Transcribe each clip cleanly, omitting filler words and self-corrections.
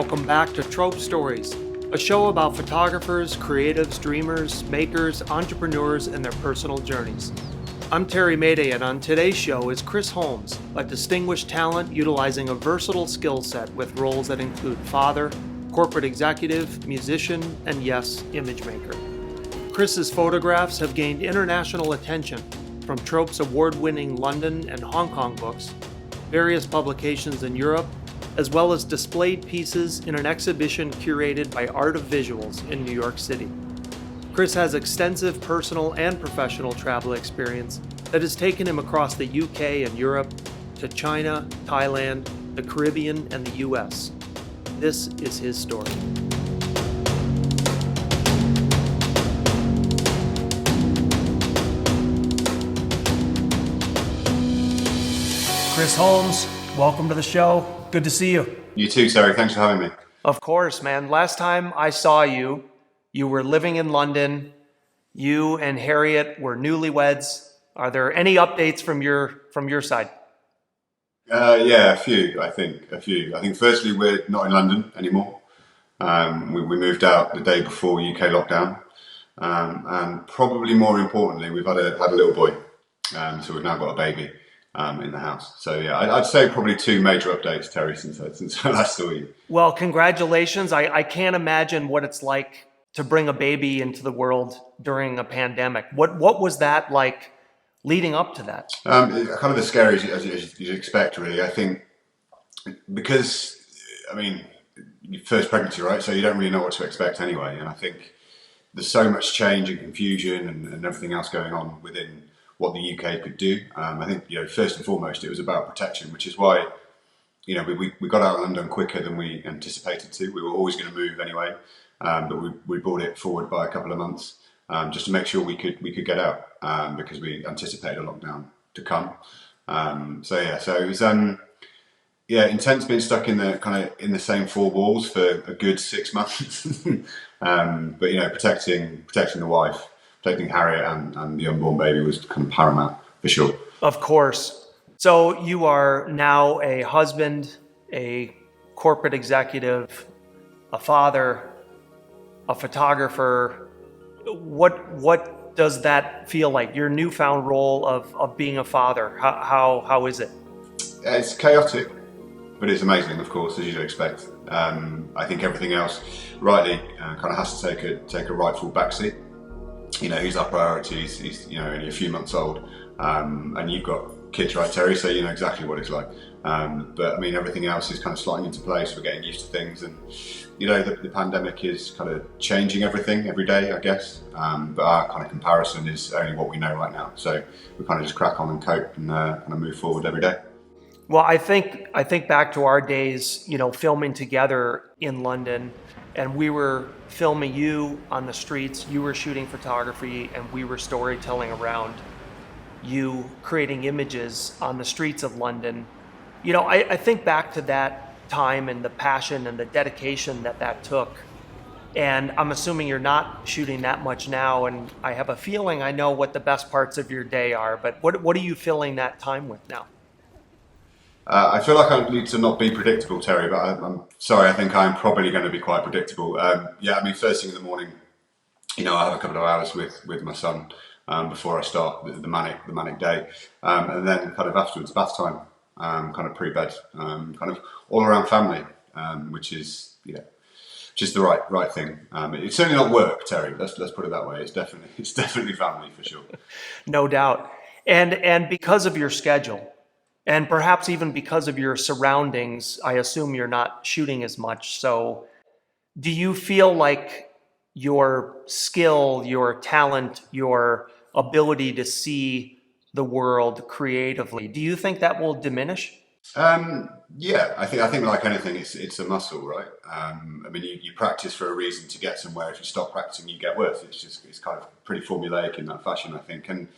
Welcome back to Trope Stories, a show about photographers, creatives, dreamers, makers, entrepreneurs, and their personal journeys. I'm Terry Maday, and on today's show is Chris Holmes, a distinguished talent utilizing a versatile skill set with roles that include father, corporate executive, musician, and yes, image maker. Chris's photographs have gained international attention from Trope's award-winning London and Hong Kong books, various publications in Europe, as well as displayed pieces in an exhibition curated by Art of Visuals in New York City. Chris has extensive personal and professional travel experience that has taken him across the UK and Europe, to China, Thailand, the Caribbean, and the US. This is his story. Chris Holmes, welcome to the show. Good to see you. You too, Terry. Thanks for having me. Of course, man. Last time I saw you, you were living in London. You and Harriet were newlyweds. Are there any updates from your side? Yeah, a few. I think firstly, we're not in London anymore. We moved out the day before UK lockdown, and probably more importantly, we've had a little boy. So we've now got a baby in the house. So yeah, I'd say probably two major updates, Terry, since I last saw you. Well, congratulations. I can't imagine what it's like to bring a baby into the world during a pandemic. What was that like leading up to that? Kind of as scary as you'd expect, really. I think because, first pregnancy, right? So you don't really know what to expect anyway. And I think there's so much change and confusion and everything else going on within what the UK could do. I think, first and foremost, it was about protection, which is why, we got out of London quicker than we anticipated to. We were always going to move anyway, but we brought it forward by a couple of months just to make sure we could get out because we anticipated a lockdown to come. So it was intense being stuck in the same four walls for a good 6 months. But protecting the wife, protecting Harriet and the unborn baby was kind of paramount for sure. Of course. So you are now a husband, a corporate executive, a father, a photographer. What does that feel like? Your newfound role of being a father? How is it? It's chaotic, but it's amazing, of course, as you'd expect. I think everything else, rightly, kind of has to take a rightful backseat. He's our priorities. He's only a few months old, and you've got kids, right, Terry? So you know exactly what it's like. But everything else is kind of sliding into place. We're getting used to things, and the pandemic is kind of changing everything every day, I guess. But our kind of comparison is only what we know right now. So we kind of just crack on and cope and kind of move forward every day. Well, I think back to our days, filming together in London. And we were filming you on the streets, you were shooting photography, and we were storytelling around you creating images on the streets of London. I think back to that time and the passion and the dedication that took. And I'm assuming you're not shooting that much now, and I have a feeling I know what the best parts of your day are, but what are you filling that time with now? I feel like I need to not be predictable, Terry, but I'm sorry, I think I'm probably going to be quite predictable. First thing in the morning, I have a couple of hours with my son before I start the manic day. And then kind of afterwards, bath time, kind of pre-bed, kind of all around family, which is just the right thing. It's certainly not work, Terry, let's put it that way. It's definitely family for sure. No doubt. And because of your schedule, and perhaps even because of your surroundings, I assume you're not shooting as much. So do you feel like your skill, your talent, your ability to see the world creatively, do you think that will diminish? Yeah, I think like anything, it's a muscle, right? You practice for a reason to get somewhere. If you stop practicing, you get worse. It's kind of pretty formulaic in that fashion, I think. And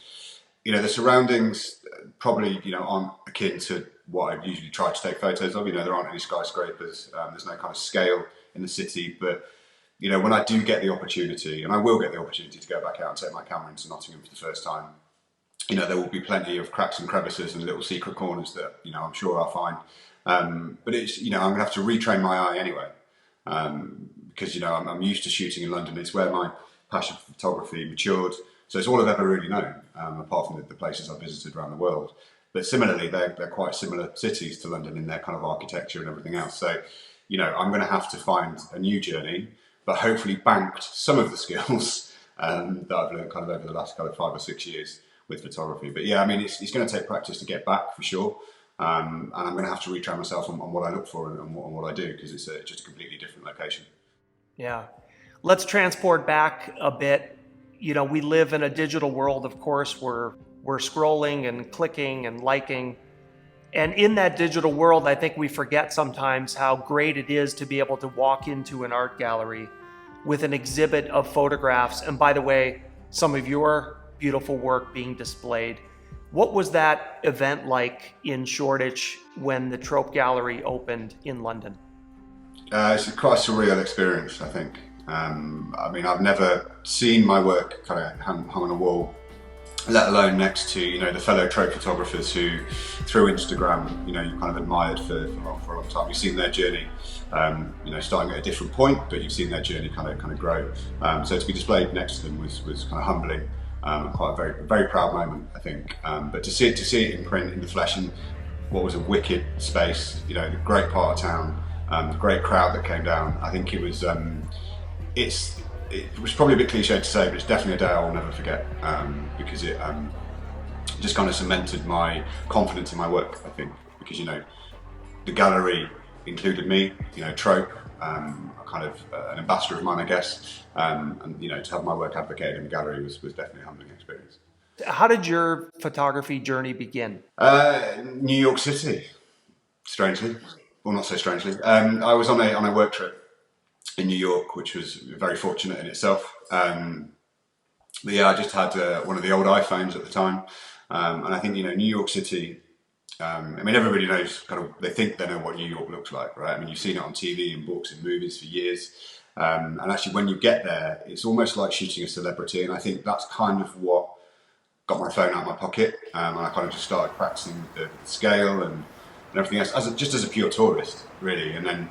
the surroundings probably, aren't akin to what I usually try to take photos of. There aren't any skyscrapers. There's no kind of scale in the city. But, when I do get the opportunity, and I will get the opportunity to go back out and take my camera into Nottingham for the first time, there will be plenty of cracks and crevices and little secret corners that, I'm sure I'll find. But it's, I'm going to have to retrain my eye anyway. because I'm used to shooting in London. It's where my passion for photography matured. So it's all I've ever really known, apart from the places I've visited around the world. But similarly, they're quite similar cities to London in their kind of architecture and everything else. So, I'm going to have to find a new journey, but hopefully banked some of the skills that I've learned kind of over the last kind of 5 or 6 years with photography. But yeah, I mean, it's going to take practice to get back for sure. And I'm going to have to retrain myself on what I look for and what I do, because it's just a completely different location. Yeah. Let's transport back a bit. We live in a digital world, of course. We're scrolling and clicking and liking. And in that digital world, I think we forget sometimes how great it is to be able to walk into an art gallery with an exhibit of photographs. And by the way, some of your beautiful work being displayed. What was that event like in Shoreditch when the Trope Gallery opened in London? It's quite a surreal experience, I think. I mean, I've never seen my work kind of hung on a wall, let alone next to the fellow trope photographers who, through Instagram, you kind of admired for a long time. You've seen their journey, starting at a different point, but you've seen their journey kind of grow. So to be displayed next to them was kind of humbling, quite a very very proud moment, I think. But to see it in print, in the flesh, in what was a wicked space, the great part of town, the great crowd that came down. I think it was. It was probably a bit cliche to say, but it's definitely a day I will never forget, because it just kind of cemented my confidence in my work, I think, because the gallery included me, Trope, kind of an ambassador of mine, I guess, and to have my work advocated in the gallery was definitely a humbling experience. How did your photography journey begin? New York City, strangely, well, not so strangely. I was on a work trip in New York, which was very fortunate in itself. But yeah, I just had one of the old iPhones at the time, and I think New York City. I mean, everybody knows they think they know what New York looks like, right? I mean, you've seen it on TV and books and movies for years, and actually, when you get there, it's almost like shooting a celebrity, and I think that's kind of what got my phone out of my pocket, and I kind of just started practicing the scale and everything else just as a pure tourist, really, and then.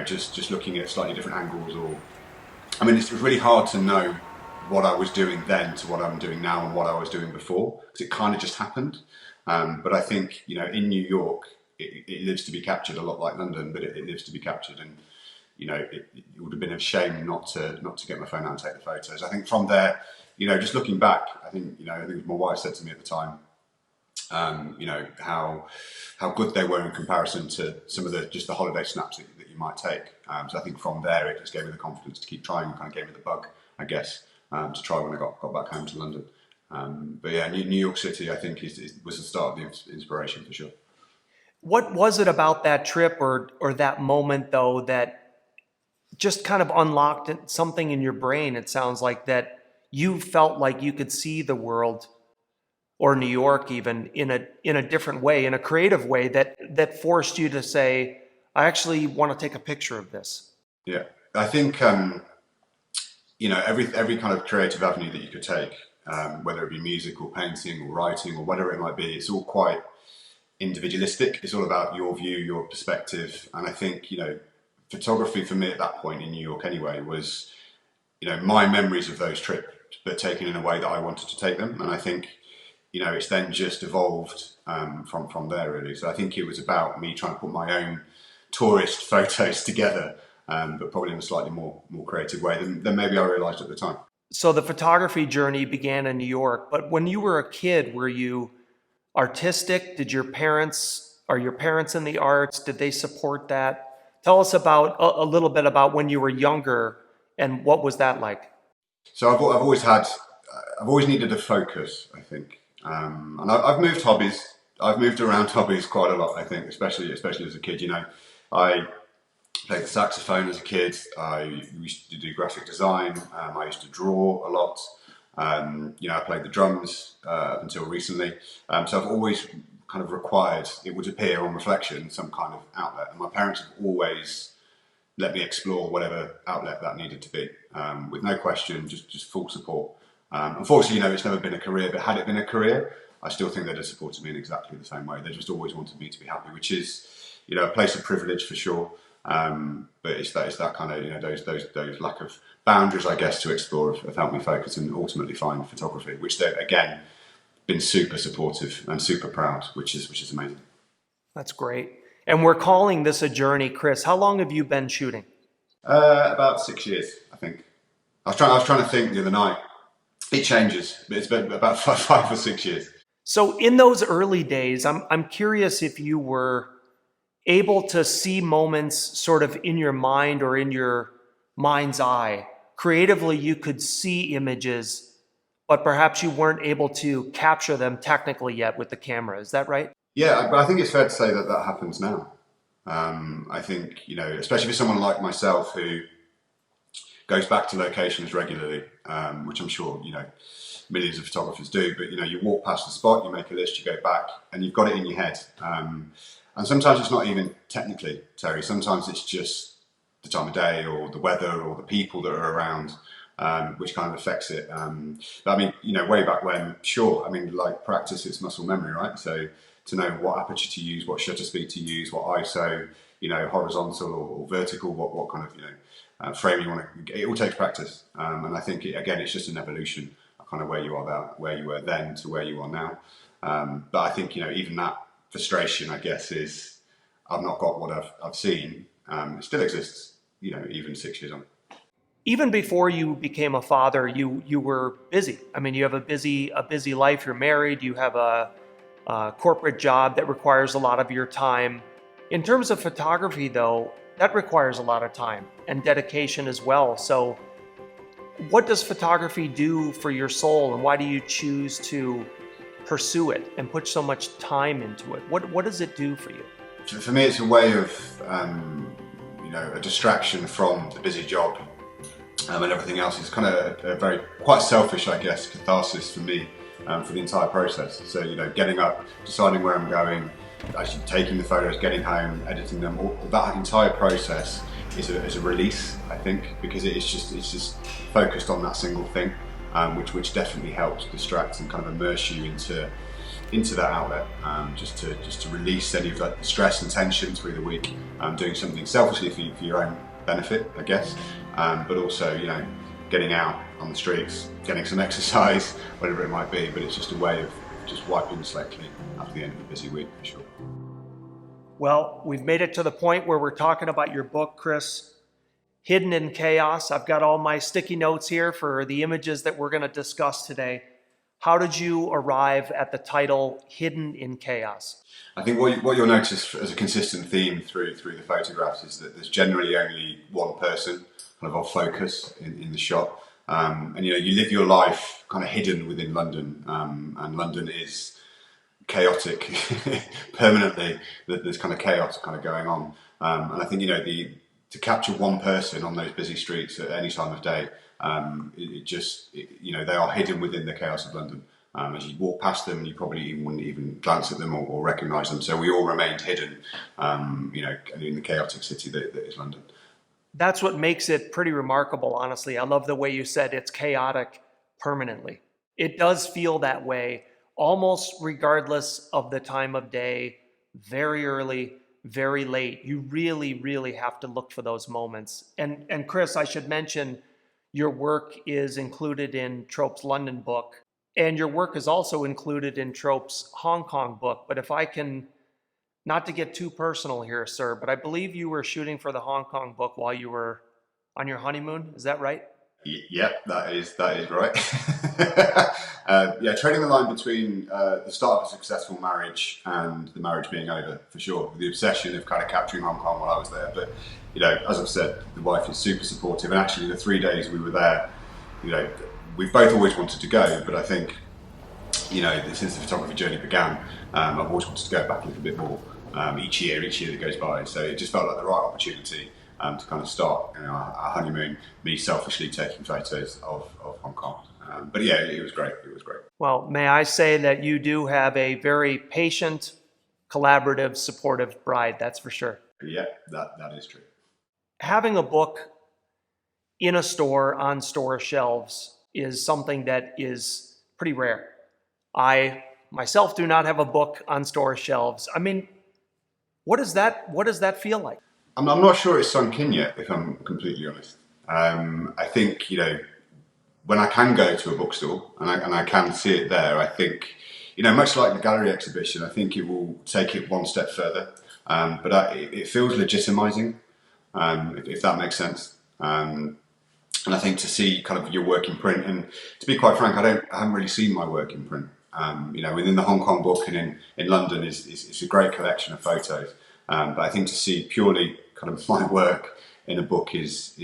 Just looking at slightly different angles, I mean, it's really hard to know what I was doing then to what I'm doing now and what I was doing before, because it kind of just happened. But I think, in New York, it lives to be captured, a lot like London, but it lives to be captured. And, it would have been a shame not to get my phone out and take the photos. I think from there, just looking back, I think my wife said to me at the time, how good they were in comparison to some of the holiday snaps that you might take. So I think from there it just gave me the confidence to keep trying, and kind of gave me the bug, I guess, to try when I got back home to London. But yeah, New York City, I think, was the start of the inspiration for sure. What was it about that trip or that moment, though, that just kind of unlocked something in your brain? It sounds like that you felt like you could see the world, or New York even, in a different way, in a creative way that forced you to say, I actually want to take a picture of this. Yeah, I think every kind of creative avenue that you could take, whether it be music or painting or writing or whatever it might be, it's all quite individualistic. It's all about your view, your perspective, and I think photography for me at that point in New York anyway was my memories of those trips, but taken in a way that I wanted to take them, and I think. It's then just evolved from there, really. So I think it was about me trying to put my own tourist photos together, but probably in a slightly more creative way than maybe I realised at the time. So the photography journey began in New York, but when you were a kid, were you artistic? Are your parents in the arts? Did they support that? Tell us about a little bit about when you were younger and what was that like? So I've always needed a focus, I think. And I've moved hobbies. I've moved around hobbies quite a lot, I think, especially as a kid. I played the saxophone as a kid. I used to do graphic design. I used to draw a lot. I played the drums up until recently. So I've always kind of required, it would appear on reflection, some kind of outlet. And my parents have always let me explore whatever outlet that needed to be, with no question, just full support. Unfortunately, it's never been a career, but had it been a career, I still think they'd have supported me in exactly the same way. They just always wanted me to be happy, which is, a place of privilege for sure. But it's that kind of, those lack of boundaries, I guess, to explore have helped me focus and ultimately find photography, which they've again been super supportive and super proud, which is amazing. That's great. And we're calling this a journey, Chris. How long have you been shooting? About 6 years, I think. I was trying to think the other night. It changes, but it's been about 5 or 6 years. So in those early days, I'm curious if you were able to see moments sort of in your mind or in your mind's eye. Creatively, you could see images, but perhaps you weren't able to capture them technically yet with the camera. Is that right? Yeah, but I think it's fair to say that that happens now. I think, especially for someone like myself who goes back to locations regularly, which I'm sure, millions of photographers do, but, you walk past the spot, you make a list, you go back, and you've got it in your head. And sometimes it's not even technically, Terry. Sometimes it's just the time of day or the weather or the people that are around, which kind of affects it. But I mean, way back when, sure, I mean, like practice, it's muscle memory, right? So to know what aperture to use, what shutter speed to use, what ISO, horizontal or vertical, what kind of, frame you want to, it all takes practice. And I think, it's just an evolution of kind of where you were then to where you are now. But I think, even that frustration, I guess, is I've not got what I've seen. It still exists, even 6 years on. Even before you became a father, you were busy. I mean, you have a busy life. You're married. You have a corporate job that requires a lot of your time. In terms of photography, though, that requires a lot of time and dedication as well. So what does photography do for your soul, and why do you choose to pursue it and put so much time into it? What does it do for you? For me, it's a way of, a distraction from the busy job and everything else. It's kind of a very, quite selfish, I guess, catharsis for me for the entire process. So, getting up, deciding where I'm going, actually taking the photos, getting home, editing them, all that entire process is a release, I think, because it's just focused on that single thing, which definitely helps distract and kind of immerse you into that outlet, just to release any of that stress and tension through the week, doing something selfishly for your own benefit, I guess, but also, getting out on the streets, getting some exercise, whatever it might be, but it's just a way of just wiping the slate clean after the end of a busy week, for sure. Well, we've made it to the point where we're talking about your book, Chris, Hidden in Chaos. I've got all my sticky notes here for the images that we're going to discuss today. How did you arrive at the title Hidden in Chaos? I think what you'll notice as a consistent theme through the photographs is that there's generally only one person kind of off focus in the shot. And you live your life kind of hidden within London, and London is chaotic permanently. There's kind of chaos kind of going on, and I think to capture one person on those busy streets at any time of day, they are hidden within the chaos of London. As you walk past them, you probably wouldn't even glance at them or recognise them. So we all remained hidden, in the chaotic city that is London. That's what makes it pretty remarkable, honestly. I love the way you said it's chaotic permanently. It does feel that way, almost regardless of the time of day, very early, very late. You really, really have to look for those moments. And Chris, I should mention, your work is included in Trope's London book, and your work is also included in Trope's Hong Kong book. But if I can, not to get too personal here, sir, but I believe you were shooting for the Hong Kong book while you were on your honeymoon. Is that right? Yeah, that is right. Trading the line between the start of a successful marriage and the marriage being over, for sure. The obsession of kind of capturing Hong Kong while I was there. But, as I've said, the wife is super supportive. And actually, the 3 days we were there, we've both always wanted to go. But I think, since the photography journey began, I've always wanted to go back a little bit more each year that goes by. So it just felt like the right opportunity to kind of start our honeymoon, me selfishly taking photos of Hong Kong. But yeah, it was great. It was great. Well, may I say that you do have a very patient, collaborative, supportive bride, that's for sure. Yeah, that is true. Having a book in a store, on store shelves, is something that is pretty rare. I myself do not have a book on store shelves. I mean, what does that feel like? I'm not sure it's sunk in yet, if I'm completely honest. I think, when I can go to a bookstore and I can see it there, I think, much like the gallery exhibition, I think it will take it one step further. But it feels legitimizing, if that makes sense. And I think to see kind of your work in print, and to be quite frank, I haven't really seen my work in print. Within the Hong Kong book and in London is a great collection of photos. But I think to see purely kind of my work in a book is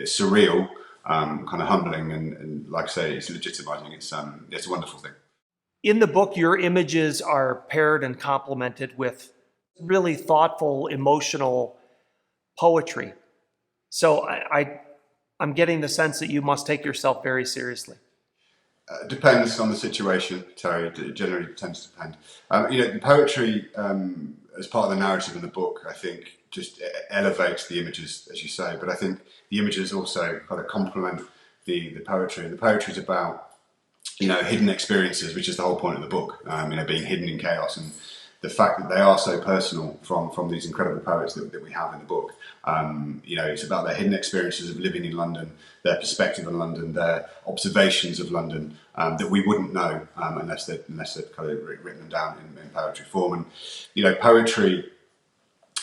surreal, kind of humbling, and like I say, it's legitimizing. It's a wonderful thing. In the book, your images are paired and complemented with really thoughtful, emotional poetry. So I'm getting the sense that you must take yourself very seriously. Depends on the situation, Terry. It generally tends to depend. The poetry, as part of the narrative in the book, I think just elevates the images, as you say. But I think the images also kind of complement the poetry. And the poetry is about, hidden experiences, which is the whole point of the book. Being hidden in chaos, and the fact that they are so personal from these incredible poets that we have in the book. It's about their hidden experiences of living in London, their perspective on London, their observations of London that we wouldn't know unless they'd kind of written them down in poetry form. And poetry,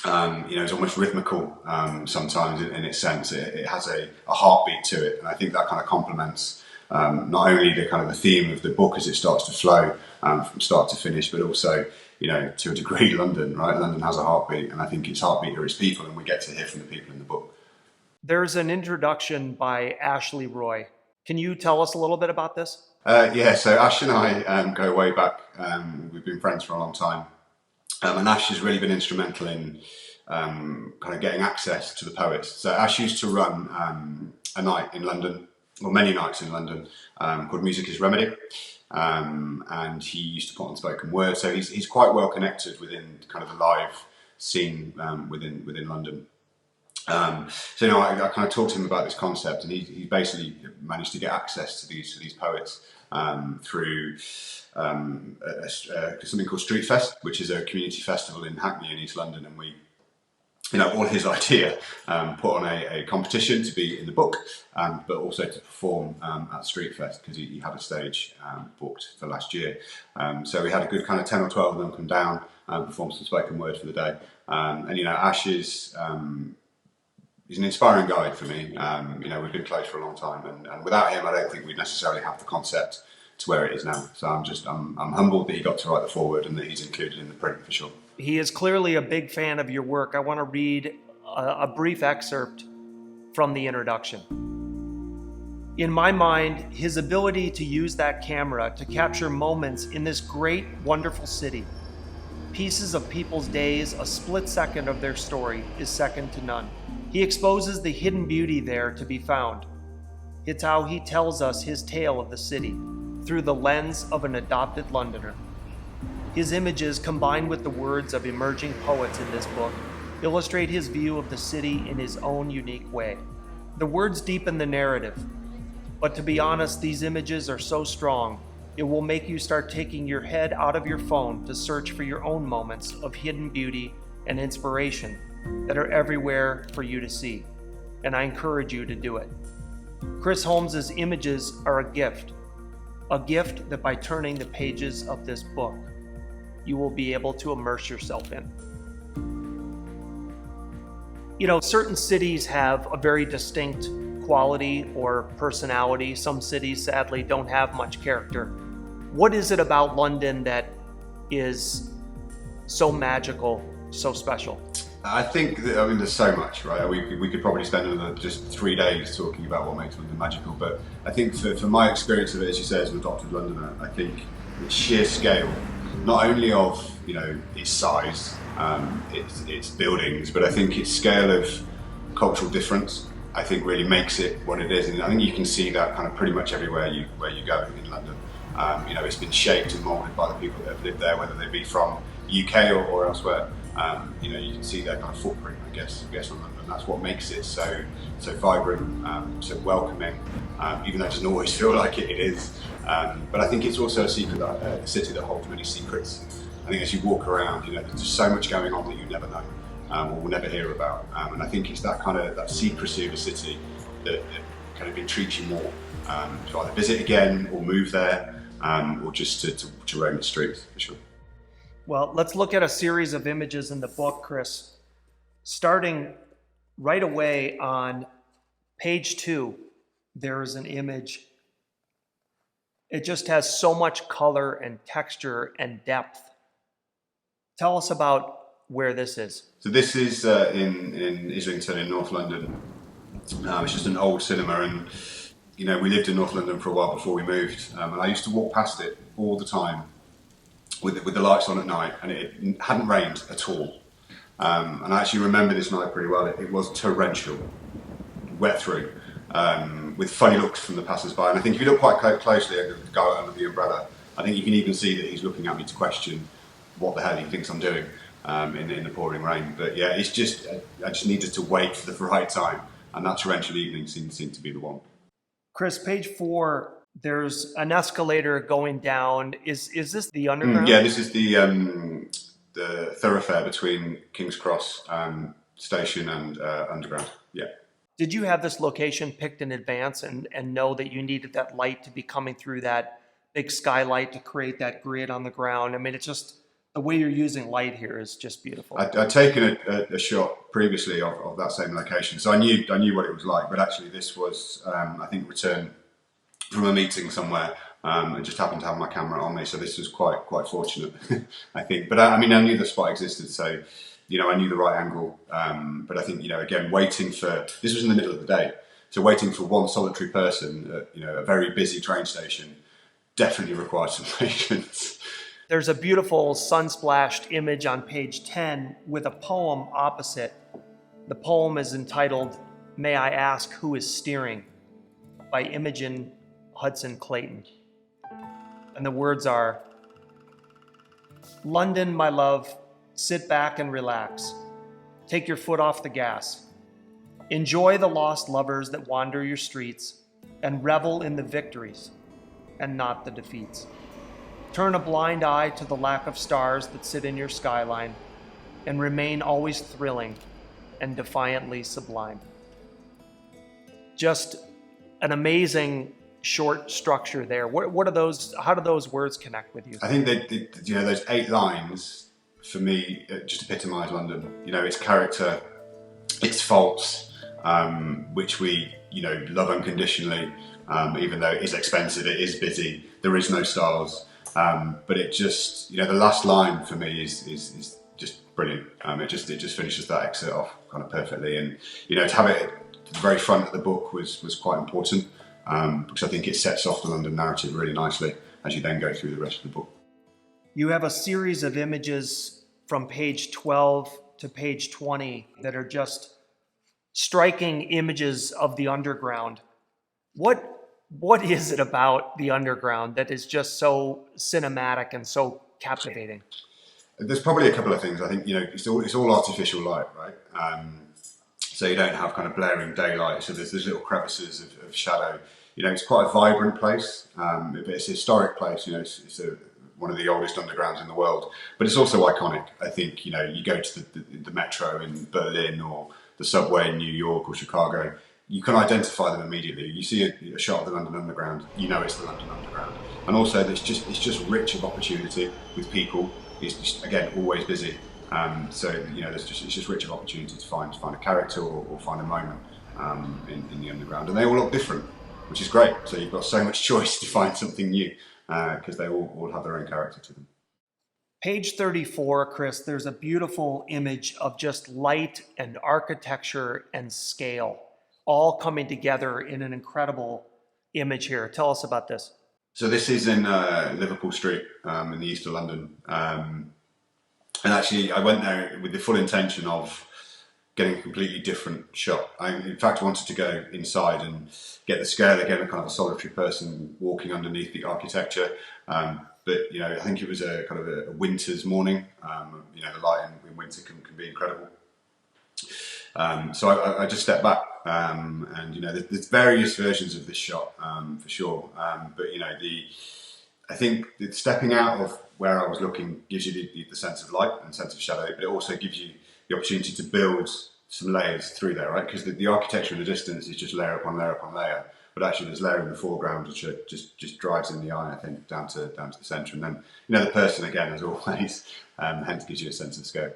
is almost rhythmical sometimes in its sense. It has a heartbeat to it, and I think that kind of complements not only the kind of the theme of the book as it starts to flow from start to finish, but also, to a degree, London, right? London has a heartbeat, and I think its heartbeat are its people, and we get to hear from the people in the book. There's an introduction by Ashley Roy. Can you tell us a little bit about this? So Ash and I go way back. We've been friends for a long time. And Ash has really been instrumental in kind of getting access to the poets. So Ash used to run a night in London, or many nights in London, called Music is Remedy. And he used to put on spoken word. So he's quite well connected within kind of the live scene within London. I kind of talked to him about this concept, and he basically managed to get access to these poets through something called Street Fest, which is a community festival in Hackney in East London. And we, all his idea, put on a competition to be in the book, but also to perform at Street Fest, because he had a stage booked for last year. So we had a good kind of 10 or 12 of them come down and perform some spoken word for the day. Ash is he's an inspiring guy for me. We've been close for a long time, and without him, I don't think we'd necessarily have the concept to where it is now. So I'm humbled that he got to write the foreword and that he's included in the print for sure. He is clearly a big fan of your work. I want to read a brief excerpt from the introduction. In my mind, his ability to use that camera to capture moments in this great, wonderful city, pieces of people's days, a split second of their story, is second to none. He exposes the hidden beauty there to be found. It's how he tells us his tale of the city, through the lens of an adopted Londoner. His images, combined with the words of emerging poets in this book, illustrate his view of the city in his own unique way. The words deepen the narrative, but to be honest, these images are so strong, it will make you start taking your head out of your phone to search for your own moments of hidden beauty and inspiration that are everywhere for you to see, and I encourage you to do it. Chris Holmes's images are a gift that by turning the pages of this book, you will be able to immerse yourself in. Certain cities have a very distinct quality or personality. Some cities, sadly, don't have much character. What is it about London that is so magical, so special? I think there's so much, right? We could probably spend another just 3 days talking about what makes London magical. But I think for my experience of it, as you say, as an adopted Londoner, I think its sheer scale, not only of its size, its buildings, but I think its scale of cultural difference, I think really makes it what it is. And I think you can see that kind of pretty much everywhere where you go in London. It's been shaped and moulded by the people that have lived there, whether they be from UK or elsewhere. You can see their kind of footprint, I guess on London. That's what makes it so vibrant, so welcoming, even though it doesn't always feel like it is. But I think it's also a city that holds many secrets. I think as you walk around, there's just so much going on that you never know. or will never hear about. And I think it's that secrecy of a city that kind of intrigues you more to either visit again or move there, or just to roam the streets, for sure. Well, let's look at a series of images in the book, Chris. Starting right away on page 2, there is an image. It just has so much color and texture and depth. Tell us about where this is. So this is in Islington in North London. It's just an old cinema, and we lived in North London for a while before we moved, and I used to walk past it all the time with the lights on at night, and it hadn't rained at all. And I actually remember this night pretty well. It was torrential, wet through, with funny looks from the passers-by. And I think if you look quite closely at the guy under the umbrella, I think you can even see that he's looking at me to question what the hell he thinks I'm doing in the pouring rain. But yeah, I just needed to wait for the right time, and that torrential evening seemed to be the one. Chris, page 4, there's an escalator going down. Is this the underground? Yeah, this is the thoroughfare between King's Cross station and underground. Yeah. Did you have this location picked in advance and know that you needed that light to be coming through that big skylight to create that grid on the ground? I mean, it's just the way you're using light here is just beautiful. I'd taken a shot previously of that same location, so I knew what it was like. But actually, this was I think return from a meeting somewhere. I just happened to have my camera on me, so this was quite fortunate, I think. But I knew the spot existed, so I knew the right angle. But I think again, waiting for this was in the middle of the day, so waiting for one solitary person at a very busy train station definitely required some patience. There's a beautiful sun-splashed image on page 10 with a poem opposite. The poem is entitled "May I Ask Who Is Steering" by Imogen Hudson Clayton. And the words are, "London, my love, sit back and relax. Take your foot off the gas. Enjoy the lost lovers that wander your streets and revel in the victories and not the defeats. Turn a blind eye to the lack of stars that sit in your skyline and remain always thrilling and defiantly sublime." Just an amazing short structure there. What are those? How do those words connect with you? I think that those 8 lines for me just epitomise London. Its character, its faults, which we love unconditionally, even though it is expensive, it is busy, there is no stars. But it just the last line for me is just brilliant. It just finishes that excerpt off kind of perfectly, and to have it at the very front of the book was quite important. Because I think it sets off the London narrative really nicely as you then go through the rest of the book. You have a series of images from page 12 to page 20 that are just striking images of the underground. What is it about the underground that is just so cinematic and so captivating? There's probably a couple of things. I think it's all artificial light, right? So you don't have kind of blaring daylight, so there's little crevices of shadow. It's quite a vibrant place. It's a historic place. It's one of the oldest undergrounds in the world, but it's also iconic. I think you go to the metro in Berlin or the subway in New York or Chicago, you can identify them immediately. You see a shot of the London Underground, it's the London Underground, and also it's just rich of opportunity with people. It's just, again, always busy. So it's just rich of opportunity to find a character or find a moment in the underground, and they all look different, which is great. So you've got so much choice to find something new because they all have their own character to them. Page 34, Chris, there's a beautiful image of just light and architecture and scale all coming together in an incredible image here. Tell us about this. So this is in Liverpool Street in the east of London. And actually, I went there with the full intention of getting a completely different shot. I, in fact, wanted to go inside and get the scale again of kind of a solitary person walking underneath the architecture. But I think it was a kind of a winter's morning. The light in winter can be incredible. So I just stepped back, and there's various versions of this shot for sure. But I think that stepping out of where I was looking gives you the sense of light and sense of shadow, but it also gives you the opportunity to build some layers through there, right? Because the architecture in the distance is just layer upon layer upon layer, but actually there's layer in the foreground which just drives in the eye, I think, down to the centre, and then the person again, as always, hence gives you a sense of scale.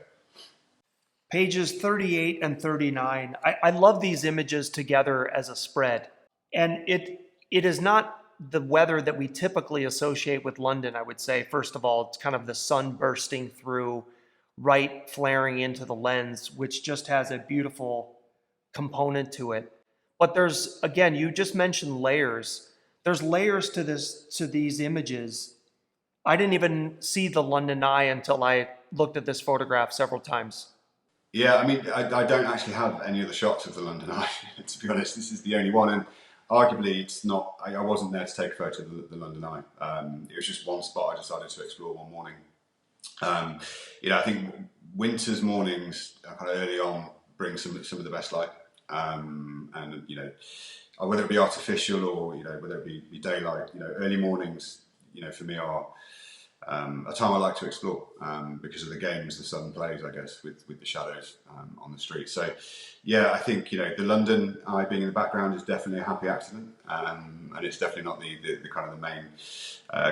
Pages 38 and 39. I love these images together as a spread, and it is not the weather that we typically associate with London. I would say, first of all, it's kind of the sun bursting through, right flaring into the lens, which just has a beautiful component to it. But there's, again, you just mentioned layers. There's layers to these images. I didn't even see the London Eye until I looked at this photograph several times. Yeah, I mean, I don't actually have any other shots of the London Eye, to be honest. This is the only one, and arguably it's not, I wasn't there to take a photo of the London Eye. It was just one spot I decided to explore one morning. I think winter's mornings, kind of early on, bring some of the best light. And whether it be artificial or whether it be daylight, early mornings, for me are a time I like to explore because of the games the sun plays, I guess, with the shadows on the street. So, yeah, I think the London Eye being in the background is definitely a happy accident, and it's definitely not the kind of the main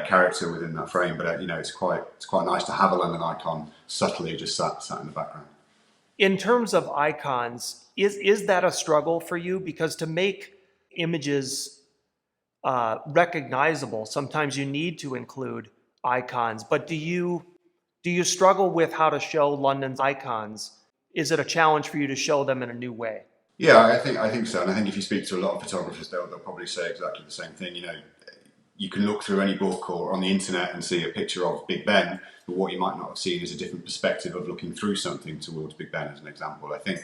character within that frame. But it's quite nice to have a London icon subtly just sat in the background. In terms of icons, is that a struggle for you? Because to make images recognizable, sometimes you need to include icons. But do you struggle with how to show London's icons? Is it a challenge for you to show them in a new way? Yeah, I think so. And I think if you speak to a lot of photographers, they'll probably say exactly the same thing. You can look through any book or on the internet and see a picture of Big Ben, but what you might not have seen is a different perspective of looking through something towards Big Ben, as an example. I think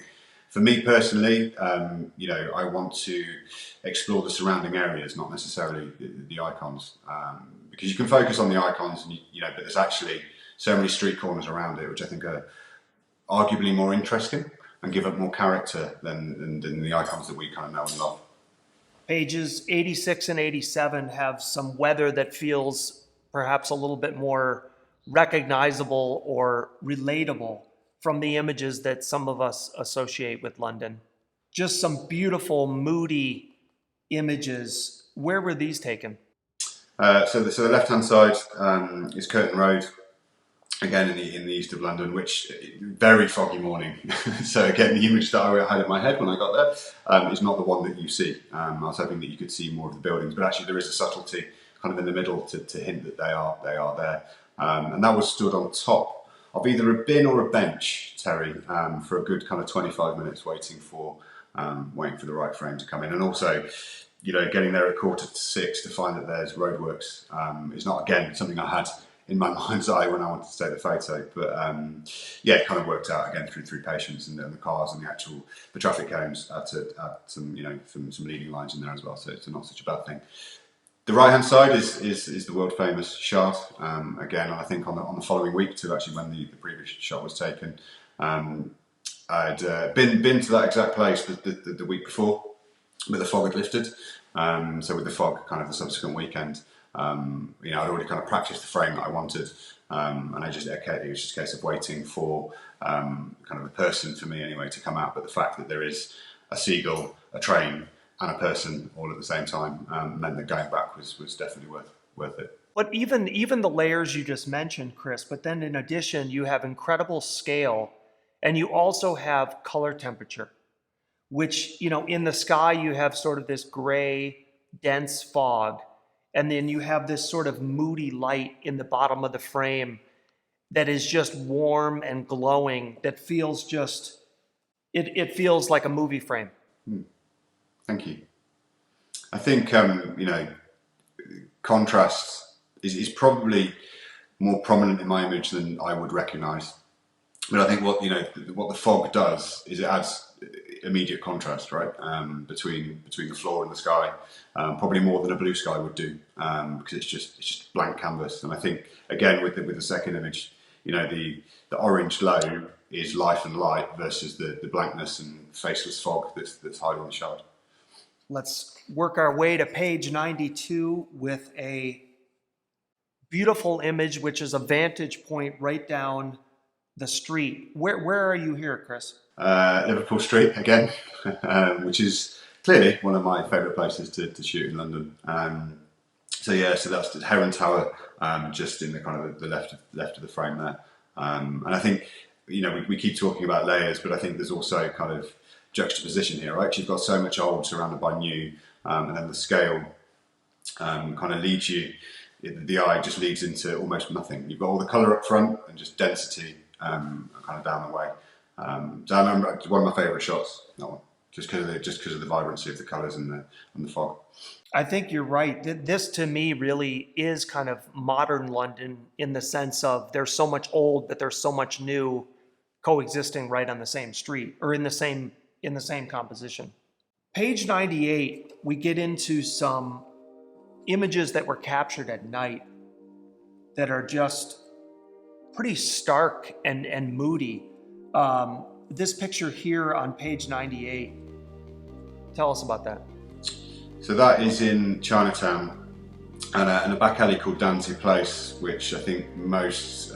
for me personally, I want to explore the surrounding areas, not necessarily the icons, because you can focus on the icons, and but there's actually so many street corners around it, which I think are arguably more interesting and give it more character than the icons that we kind of know and love. Pages 86 and 87 have some weather that feels perhaps a little bit more recognizable or relatable from the images that some of us associate with London. Just some beautiful, moody images. Where were these taken? So the left-hand side is Curtain Road, again in the east of London, which very foggy morning. So again, the image that I had in my head when I got there is not the one that you see. I was hoping that you could see more of the buildings, but actually there is a subtlety kind of in the middle to hint that they are there. And that was stood on top of either a bin or a bench, Terry, for a good kind of 25 minutes waiting for the right frame to come in. And also, getting there at 6:15 to find that there's roadworks is not, again, something I had in my mind's eye when I wanted to take the photo. But it kind of worked out again through patience and the cars and the traffic cones had some leading lines in there as well. So it's not such a bad thing. The right-hand side is the world famous Shard. Again, I think on the following week to actually when the previous shot was taken, I'd been to that exact place the week before, but the fog had lifted. So with the fog, kind of the subsequent weekend, I'd already kind of practiced the frame that I wanted, and it was just a case of waiting for kind of a person, for me anyway, to come out. But the fact that there is a seagull, a train, and a person all at the same time meant that going back was definitely worth it. But even the layers you just mentioned, Chris, but then in addition, you have incredible scale, and you also have color temperature, which, in the sky, you have sort of this gray, dense fog, and then you have this sort of moody light in the bottom of the frame that is just warm and glowing, that feels it feels like a movie frame. Thank you. I think, contrast is probably more prominent in my image than I would recognise. But I think what the fog does is it adds immediate contrast, right, between the floor and the sky, probably more than a blue sky would do, because it's just blank canvas. And I think again with the second image, the orange glow is life and light versus the blankness and faceless fog that's hiding the Shard. Let's work our way to page 92 with a beautiful image, which is a vantage point right down the street. Where are you here, Chris? Liverpool Street again, which is clearly one of my favourite places to shoot in London. So that's the Heron Tower, just in the kind of the left of the frame there. And I think, we keep talking about layers, but I think there's also kind of juxtaposition here, right? You've got so much old surrounded by new, and then the scale kind of leads you. The eye just leads into almost nothing. You've got all the colour up front and just density kind of down the way. So I remember it's one of my favourite shots, that one, just because of the vibrancy of the colours and the fog. I think you're right. This to me really is kind of modern London in the sense of there's so much old, but there's so much new coexisting right on the same street or in the same composition. Page 98, we get into some images that were captured at night that are just pretty stark and moody. This picture here on page 98, tell us about that. So that is in Chinatown, and in a back alley called Dante Place, which I think most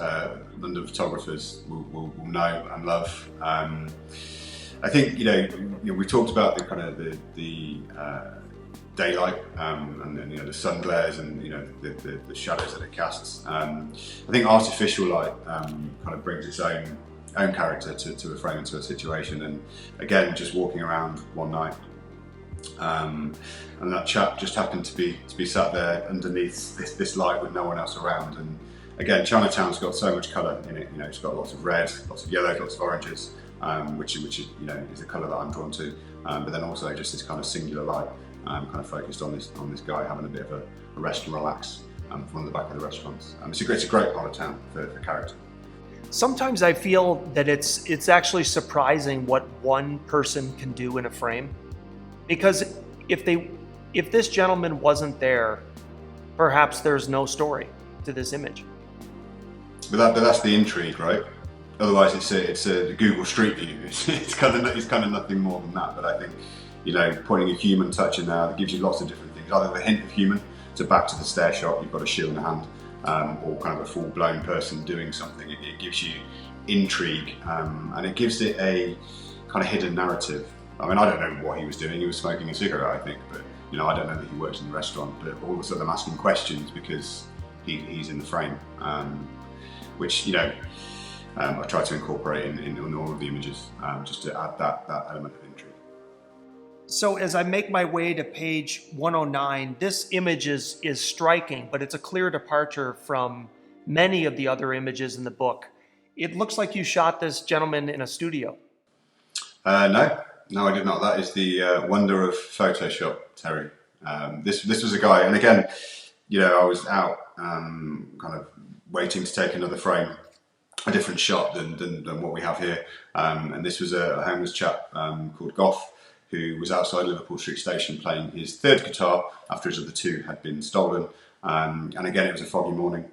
London photographers will know and love. I think we talked about the kind of the daylight and the sun glares and the shadows that it casts. I think artificial light kind of brings its own character to a frame and to a situation. And again, just walking around one night. And that chap just happened to be sat there underneath this light with no one else around. And again, Chinatown's got so much colour in it. It's got lots of red, lots of yellow, lots of oranges, which is a colour that I'm drawn to. But then also just this kind of singular light, kind of focused on this guy having a bit of a rest and relax from one of the back of the restaurants. It's a great part of town for character. Sometimes I feel that it's actually surprising what one person can do in a frame, because if this gentleman wasn't there, perhaps there's no story to this image. But that's the intrigue, right? Otherwise, it's a Google Street View. It's kind of nothing more than that. But I think putting a human touch in there that gives you lots of different things. Either the hint of human, so back to the stair shot, you've got a shoe in the hand, or kind of a full-blown person doing something. It gives you intrigue, and it gives it a kind of hidden narrative. I mean, I don't know what he was doing. He was smoking a cigarette, I think, but I don't know that he works in the restaurant. But all of a sudden, I'm asking questions because he's in the frame, which I try to incorporate in all of the images, just to add that element of intrigue. So as I make my way to page 109, this image is striking, but it's a clear departure from many of the other images in the book. It looks like you shot this gentleman in a studio. No, I did not. That is the wonder of Photoshop, Terry. This was a guy, and again, I was out kind of waiting to take another frame, a different shot than what we have here. And this was a homeless chap called Goff, who was outside Liverpool Street Station playing his third guitar after his other two had been stolen. And again, it was a foggy morning.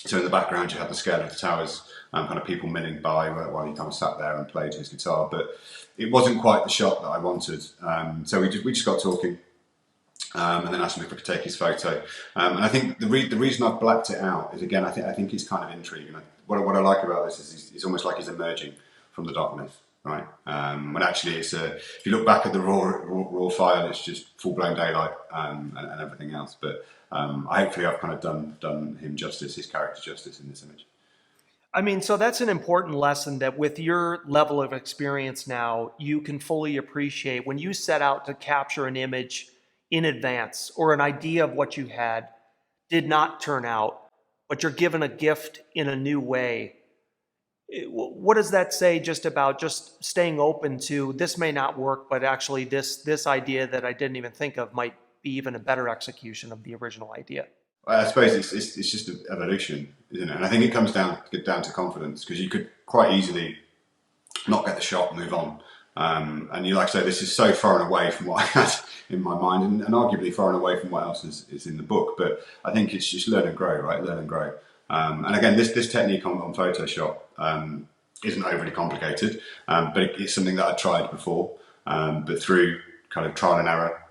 So in the background, you had the scale of the towers, kind of people milling by while he kind of sat there and played his guitar. But it wasn't quite the shot that I wanted. So we just got talking, and then asked him if I could take his photo. And I think the reason I've blacked it out is, again, I think it's kind of intriguing. What I like about this is it's almost like he's emerging from the darkness, right? When actually if you look back at the raw file, it's just full-blown daylight and everything else. But hopefully I've kind of done him justice, his character justice in this image. I mean, so that's an important lesson that with your level of experience now, you can fully appreciate when you set out to capture an image in advance or an idea of what you had did not turn out, but you're given a gift in a new way. What does that say just about just staying open to this may not work, but actually this idea that I didn't even think of might be even a better execution of the original idea? I suppose it's just an evolution, isn't it? And I think it comes down to confidence, because you could quite easily not get the shot and move on. And like I say, this is so far and away from what I had in my mind, and arguably far and away from what else is in the book. But I think it's just learn and grow, right? Learn and grow. And again, this technique on Photoshop isn't overly complicated, but it's something that I tried before, but through kind of trial and error,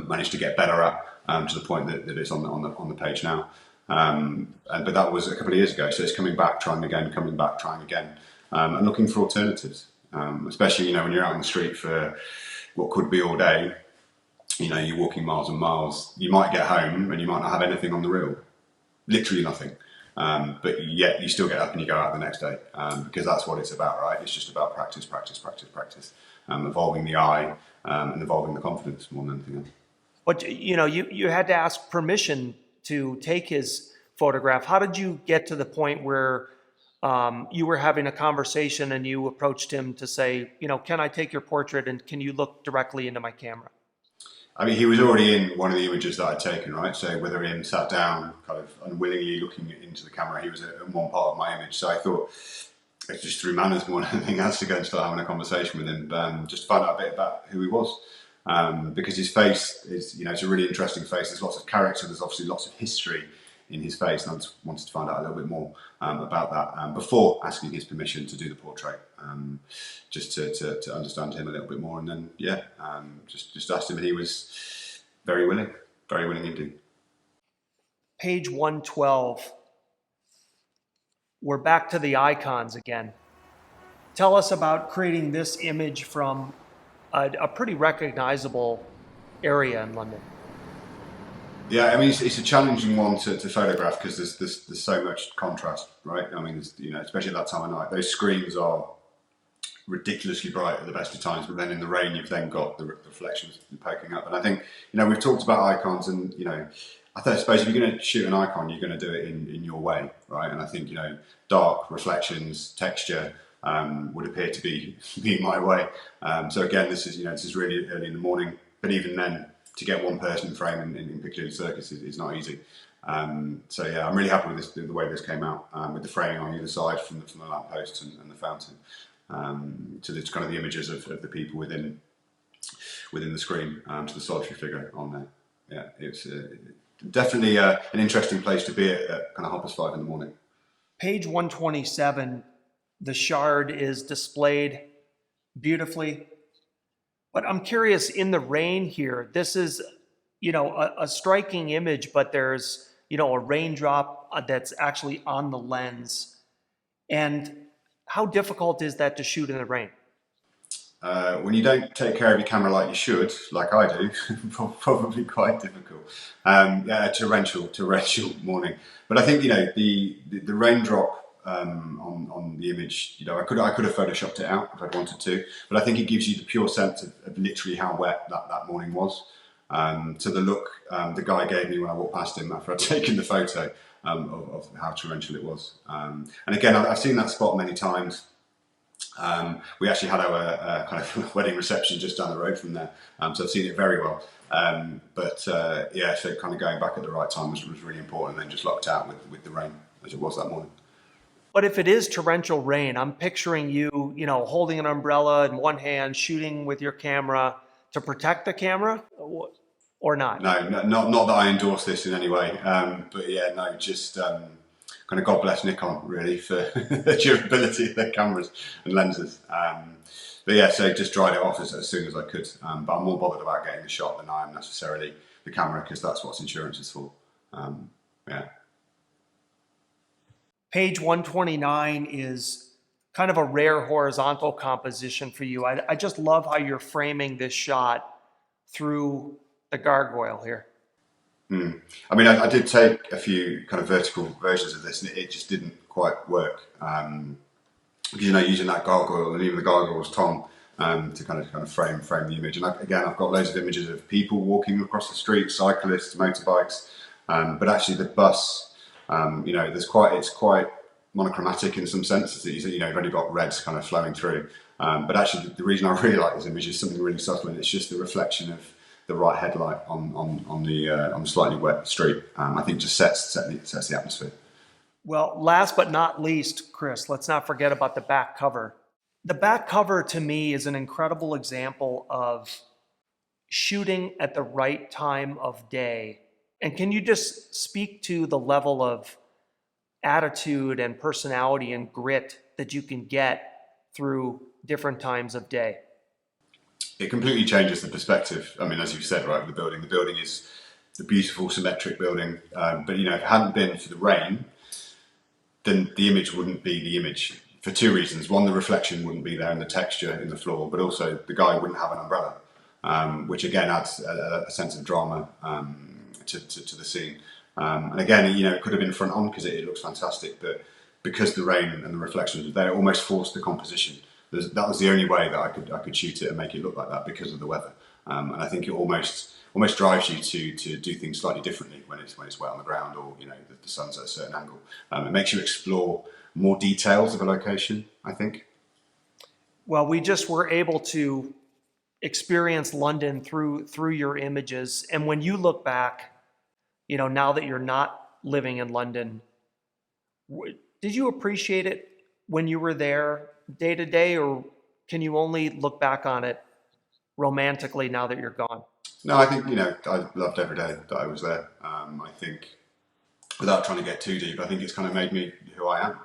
managed to get better at. To the point that it's on the page now. But that was a couple of years ago, so it's coming back, trying again, coming back, trying again, and looking for alternatives. Especially, when you're out on the street for what could be all day, you're walking miles and miles. You might get home and you might not have anything on the reel, literally nothing. But yet you still get up and you go out the next day, because that's what it's about, right? It's just about practice, evolving the eye, and evolving the confidence more than anything else. But you had to ask permission to take his photograph. How did you get to the point where you were having a conversation and you approached him to say, can I take your portrait and can you look directly into my camera? I mean, he was already in one of the images that I'd taken, right? So whether him sat down, kind of unwillingly looking into the camera, he was in one part of my image. So I thought it's just through manners more than anything else to go and start having a conversation with him, just to find out a bit about who he was. Because his face is, it's a really interesting face. There's lots of character. There's obviously lots of history in his face, and I just wanted to find out a little bit more about that before asking his permission to do the portrait, just to understand him a little bit more. And then, just asked him, and he was very willing indeed. Page 112. We're back to the icons again. Tell us about creating this image from a pretty recognizable area in London. Yeah, I mean, it's a challenging one to photograph because there's so much contrast, right? I mean, especially at that time of night, those screens are ridiculously bright at the best of times, but then in the rain, you've then got the reflections poking up. And I think, we've talked about icons, and I suppose if you're going to shoot an icon, you're going to do it in your way, right? And I think dark reflections, texture would appear to be my way. So again, this is really early in the morning, but even then, to get one person in frame in Piccadilly Circus is not easy. I'm really happy with the way this came out, with the framing on either side from the lamppost and the fountain, to the kind of the images of the people within the screen, to the solitary figure on there. Yeah, it's definitely an interesting place to be at kind of 5:30 in the morning. Page 127, the shard is displayed beautifully. But I'm curious, in the rain here, this is, a striking image, but there's, a raindrop that's actually on the lens. And how difficult is that to shoot in the rain? When you don't take care of your camera like you should, like I do, probably quite difficult. Torrential morning. But I think, the raindrop on the image, I could have photoshopped it out if I'd wanted to, but I think it gives you the pure sense of literally how wet that morning was. To the look the guy gave me when I walked past him after I'd taken the photo of how torrential it was. And again, I've seen that spot many times. We actually had our kind of wedding reception just down the road from there, so I've seen it very well. So kind of going back at the right time was really important, and then just locked out with the rain as it was that morning. But if it is torrential rain, I'm picturing you, holding an umbrella in one hand, shooting with your camera to protect the camera, or not? No, not that I endorse this in any way. Just kind of God bless Nikon, really, for the durability of their cameras and lenses. So just dried it off as soon as I could. But I'm more bothered about getting the shot than I am necessarily the camera, because that's what insurance is for. Page 129 is kind of a rare horizontal composition for you. I just love how you're framing this shot through the gargoyle here. I mean, I did take a few kind of vertical versions of this, and it just didn't quite work. Because, using that gargoyle, and even the gargoyle's tongue, to kind of frame the image. And I've got loads of images of people walking across the street, cyclists, motorbikes, but actually the bus, it's quite monochromatic in some senses. You've only got reds kind of flowing through. But actually, the reason I really like this image is something really subtle, and it's just the reflection of the right headlight on the slightly wet street. I think just sets the atmosphere. Well, last but not least, Chris, let's not forget about the back cover. The back cover to me is an incredible example of shooting at the right time of day. And can you just speak to the level of attitude and personality and grit that you can get through different times of day? It completely changes the perspective. I mean, as you said, right, the building is the beautiful symmetric building. But if it hadn't been for the rain, then the image wouldn't be the image for two reasons. One, the reflection wouldn't be there and the texture in the floor, but also the guy wouldn't have an umbrella, which again adds a sense of drama to the scene. And again, it could have been front on because it looks fantastic, but because the rain and the reflections were there, it almost forced the composition. That was the only way that I could shoot it and make it look like that because of the weather. And I think it almost drives you to do things slightly differently when it's wet on the ground, or the sun's at a certain angle. It makes you explore more details of a location, I think. Well, we just were able to experience London through your images, and when you look back, now that you're not living in London, did you appreciate it when you were there day to day, or can you only look back on it romantically now that you're gone? No, I think, I loved every day that I was there. I think, without trying to get too deep, I think it's kind of made me who I am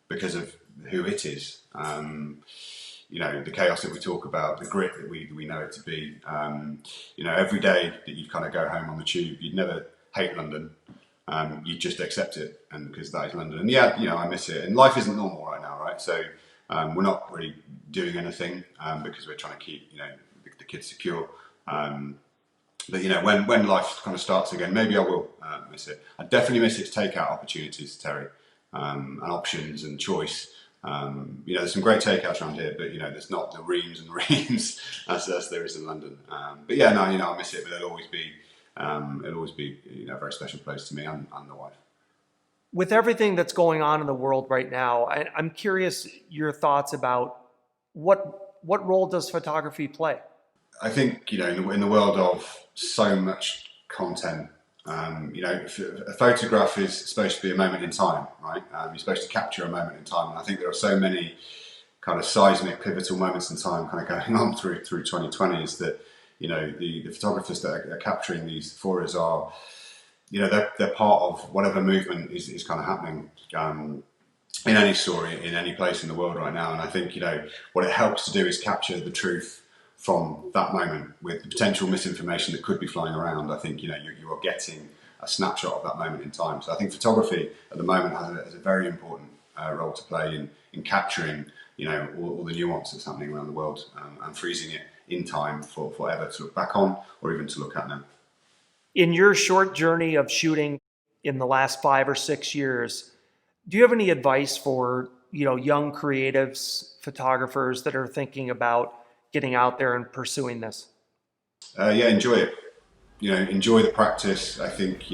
because of who it is. The chaos that we talk about, the grit that we know it to be. Every day that you kind of go home on the tube, you'd never hate London. You just accept it, and because that is London. And yeah, I miss it. And life isn't normal right now, right? So we're not really doing anything because we're trying to keep, the kids secure. But when life kind of starts again, maybe I will miss it. I definitely miss its takeout opportunities, Terry, and options and choice. There's some great takeouts around here, but there's not the reams and reams as there is in London. But yeah, no, I miss it, but it'll always be a very special place to me and the wife. With everything that's going on in the world right now, I'm curious your thoughts about what role does photography play? I think, in the world of so much content, a photograph is supposed to be a moment in time, right? You're supposed to capture a moment in time. And I think there are so many kind of seismic, pivotal moments in time kind of going on through 2020 is that, the photographers that are capturing these for us are, they're part of whatever movement is kind of happening in any story, in any place in the world right now. And I think, what it helps to do is capture the truth from that moment with the potential misinformation that could be flying around. I think, you are getting a snapshot of that moment in time. So I think photography at the moment has a very important role to play in capturing, all the nuance that's happening around the world and freezing it in time for forever to look back on or even to look at now. In your short journey of shooting in the last 5 or 6 years, do you have any advice for, young creatives, photographers that are thinking about getting out there and pursuing this? Yeah, enjoy it. Enjoy the practice. I think,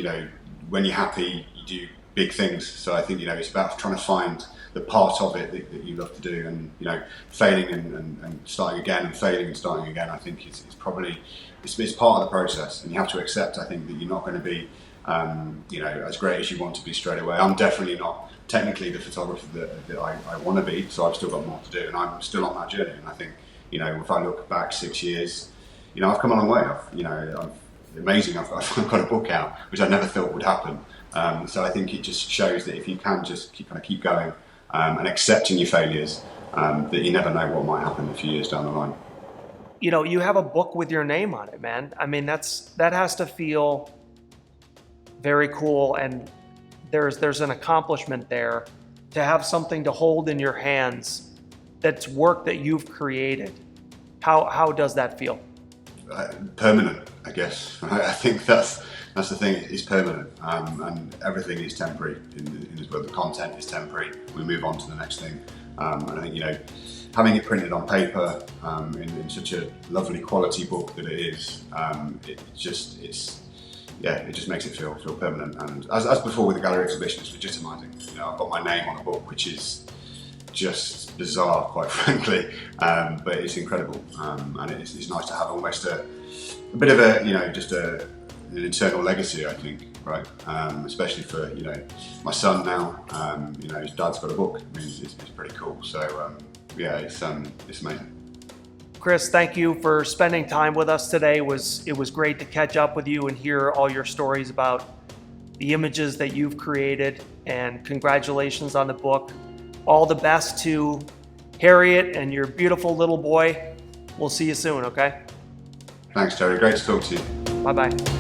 when you're happy, you do big things. So I think, it's about trying to find the part of it that you love to do, and, failing and starting again and failing and starting again, I think it's probably, it's part of the process, and you have to accept, I think, that you're not going to be, as great as you want to be straight away. I'm definitely not technically the photographer that I want to be, so I've still got more to do, and I'm still on that journey. And I think, if I look back 6 years, I've come a long way. Amazing. I've got a book out, which I never thought would happen. So I think it just shows that if you can just keep going and accepting your failures, that you never know what might happen a few years down the line. You have a book with your name on it, man. I mean, that has to feel very cool, and there's an accomplishment there to have something to hold in your hands that's work that you've created. How does that feel? Permanent, I guess. I think that's the thing. It's permanent, and everything is temporary. In this world, the content is temporary. We move on to the next thing, and I think having it printed on paper in such a lovely quality book that it is, it just makes it feel permanent. And as before with the gallery exhibition, it's legitimizing. I've got my name on a book, which is just bizarre, quite frankly, but it's incredible, and it's nice to have almost a bit of an internal legacy, I think, right? Especially for my son now. His dad's got a book. I mean, it's pretty cool. So yeah, it's amazing. Chris, thank you for spending time with us today. It was great to catch up with you and hear all your stories about the images that you've created, and congratulations on the book. All the best to Harriet and your beautiful little boy. We'll see you soon, okay? Thanks, Terry. Great to talk to you. Bye-bye.